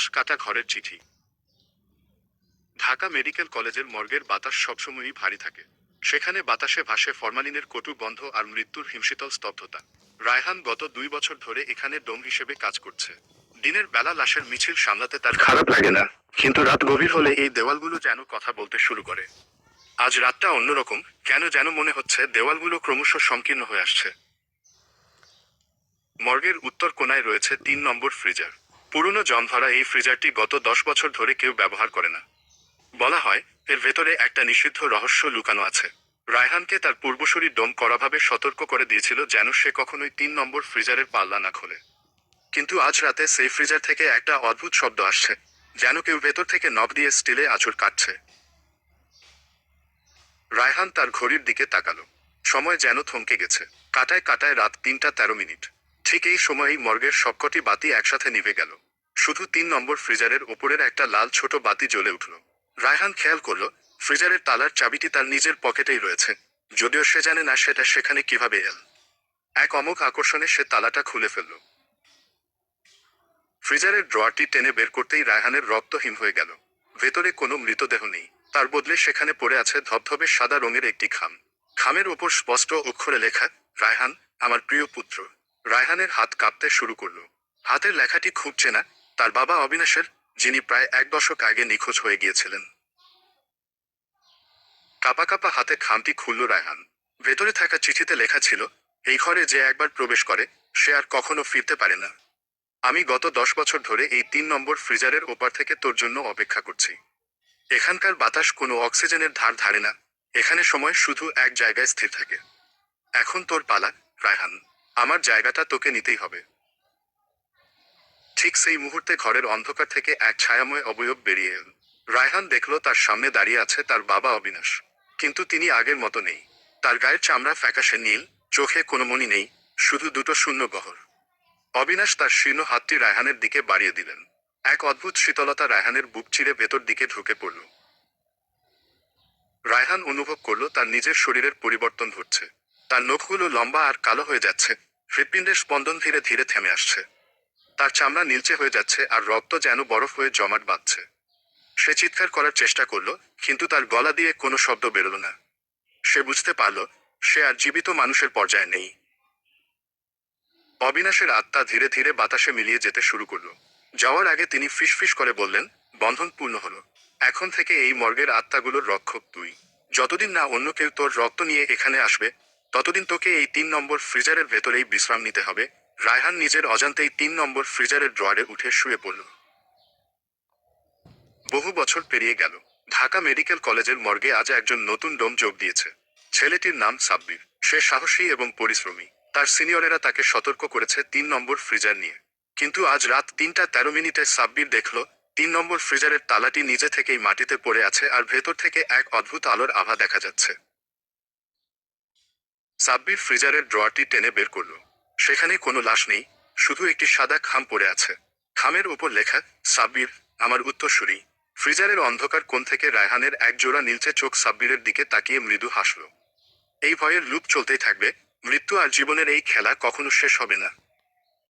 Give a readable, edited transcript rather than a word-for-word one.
বাঁশ কাটা ঘরের চিঠি। ঢাকা মেডিকেল কলেজের মর্গের বাতাস সবসময়ই ভারী থাকে। সেখানে বাতাসে ভাসে ফরমালিনের কটু গন্ধ আর মৃত্যুর হিমশীতল স্তব্ধতা। রায়হান গত 2 বছর ধরে এখানে ডোম হিসেবে কাজ করছে। দিনের বেলা লাশের মিছিল সামলাতে তার খারাপ লাগে না, কিন্তু রাত গভীর হলে এই দেওয়ালগুলো যেন কথা বলতে শুরু করে। আজ রাতটা অন্যরকম, কেন যেন মনে হচ্ছে দেওয়ালগুলো ক্রমশ সংকীর্ণ হয়ে আসছে। মর্গের উত্তর কোণায় রয়েছে 3 নম্বর ফ্রিজার। পুরনো জমভরা এই ফ্রিজারটি গত 10 বছর ধরে কেউ ব্যবহার করে না। বলা হয় এর ভেতরে একটা নিষিদ্ধ রহস্য লুকানো আছে। রায়হানকে তার পূর্বসূরি ডোম কড়াভাবে সতর্ক করে দিয়েছিল যেন সে কখনোই 3 নম্বর ফ্রিজারের পাল্লা না খোলে। কিন্তু আজ রাতে সেই ফ্রিজার থেকে একটা অদ্ভুত শব্দ আসছে, যেন কেউ ভেতর থেকে নব দিয়ে স্টিলে আঁচড় কাটছে। রায়হান তার ঘড়ির দিকে তাকালো। সময় যেন থমকে গেছে। কাটায় কাটায় রাত 3টা 13 মিনিট। ঠিক এই সময়েই মর্গের সবকটি বাতি একসাথে নিভে গেল। শুধু 3 নম্বর ফ্রিজারের ওপরের একটা লাল ছোট বাতি জ্বলে উঠল। রায়হান খেয়াল করল ফ্রিজারের তালার চাবিটি তার নিজের পকেটেই রয়েছে, যদিও সে জানে না সেটা সেখানে কিভাবে এল। এক অমোঘ আকর্ষণে সে তালাটা খুলে ফেলল। ফ্রিজারের ড্রয়ারটি টেনে বের করতেই রায়হানের রক্ত হিম হয়ে গেল। ভেতরে কোনো মৃতদেহ নেই, তার বদলে সেখানে পড়ে আছে ধবধবে সাদা রঙের একটি খাম। খামের ওপর স্পষ্ট অক্ষরে লেখা, রায়হান, আমার প্রিয় পুত্র। রায়হানের হাত কাঁপতে শুরু করলো। হাতের লেখাটি খুব চেনা, তার বাবা অবিনাশের, যিনি প্রায় 1 দশক আগে নিখোঁজ হয়ে গিয়েছিলেন। কাঁপা কাঁপা হাতে খামটি খুলল রায়হান। ভেতরে থাকা চিঠিতে লেখা ছিল, এই ঘরে যে একবার প্রবেশ করে সে আর কখনো ফিরতে পারে না। আমি গত 10 বছর ধরে এই 3 নম্বর ফ্রিজারের ওপার থেকে তোর জন্য অপেক্ষা করছি। এখানকার বাতাস কোনো অক্সিজেনের ধার ধারে না, এখানে সময় শুধু এক জায়গায় স্থির থাকে। এখন তোর পালা, রায়হান। আমার জায়গাটা তোকে নিতেই হবে। ঠিক সেই মুহূর্তে ঘরের অন্ধকার থেকে এক ছায়াময় অবয়ব বেরিয়ে এল। রায়হান দেখল তার সামনে দাঁড়িয়ে আছে তার বাবা অবিনাশ। কিন্তু তিনি আগের মতো নেই। তার গায়ের চামড়া ফ্যাকাশে নীল, চোখে কোনো মনি নেই, শুধু দুটো শূন্য গহর। অবিনাশ তার শীর্ণ হাতটি রায়হানের দিকে বাড়িয়ে দিলেন। এক অদ্ভুত শীতলতা রায়হানের বুক চিরে ভেতর দিকে ঢুকে পড়ল। রায়হান অনুভব করল তার নিজের শরীরের পরিবর্তন ঘটছে। তার নখগুলো লম্বা আর কালো হয়ে যাচ্ছে, হৃৎপিণ্ডের স্পন্দন ধীরে ধীরে থেমে আসছে। তার চামড়া নীলচে হয়ে যাচ্ছে আর রক্ত যেন বরফ হয়ে জমাট বাঁধছে। সে চিৎকার করার চেষ্টা করল, কিন্তু তার গলা দিয়ে কোনো শব্দ বেরোল না। সে বুঝতে পারল সে আর জীবিত মানুষের পর্যায়ে নেই। অবিনাশের আত্মা ধীরে ধীরে বাতাসে মিলিয়ে যেতে শুরু করল। যাওয়ার আগে তিনি ফিসফিস করে বললেন, বন্ধন পূর্ণ হলো। এখন থেকে এই মর্গের আত্মাগুলোর রক্ষক তুই। যতদিন না অন্য কেউ তোর রক্ত নিয়ে এখানে আসবে, ততদিন তোকে এই 3 নম্বর ফ্রিজারের ভেতরেই বিশ্রাম নিতে হবে। রায়হান নিজের অজান্তেই 3 নম্বর ফ্রিজারের ড্রয়ারে উঠে শুয়ে পড়ল। বহু বছর পেরিয়ে গেল। ঢাকা মেডিকেল কলেজের মর্গে আজ একজন নতুন ডোম যোগ দিয়েছে। ছেলেটির নাম সাব্বির। সে সাহসী এবং পরিশ্রমী। তার সিনিয়রেরা তাকে সতর্ক করেছে 3 নম্বর ফ্রিজার নিয়ে। কিন্তু আজ রাত 3টা 13 মিনিটে সাব্বির দেখল 3 নম্বর ফ্রিজারের তালাটি নিজে থেকেই মাটিতে পড়ে আছে আর ভেতর থেকে এক অদ্ভুত আলোর আভা দেখা যাচ্ছে। সাব্বির ফ্রিজারের ড্রয়ারটি টেনে বের করল। সেখানে কোনো লাশ নেই, শুধু একটি সাদা খাম পড়ে আছে। খামের উপর লেখা, সাব্বির, আমার উত্তরসূরি। ফ্রিজারের অন্ধকার কোণ থেকে রায়হানের এক জোড়া নীলচে চোখ সাব্বিরের দিকে তাকিয়ে মৃদু হাসল। এই ভয়ের লুপ চলতেই থাকবে, মৃত্যু আর জীবনের এই খেলা কখনো শেষ হবে না।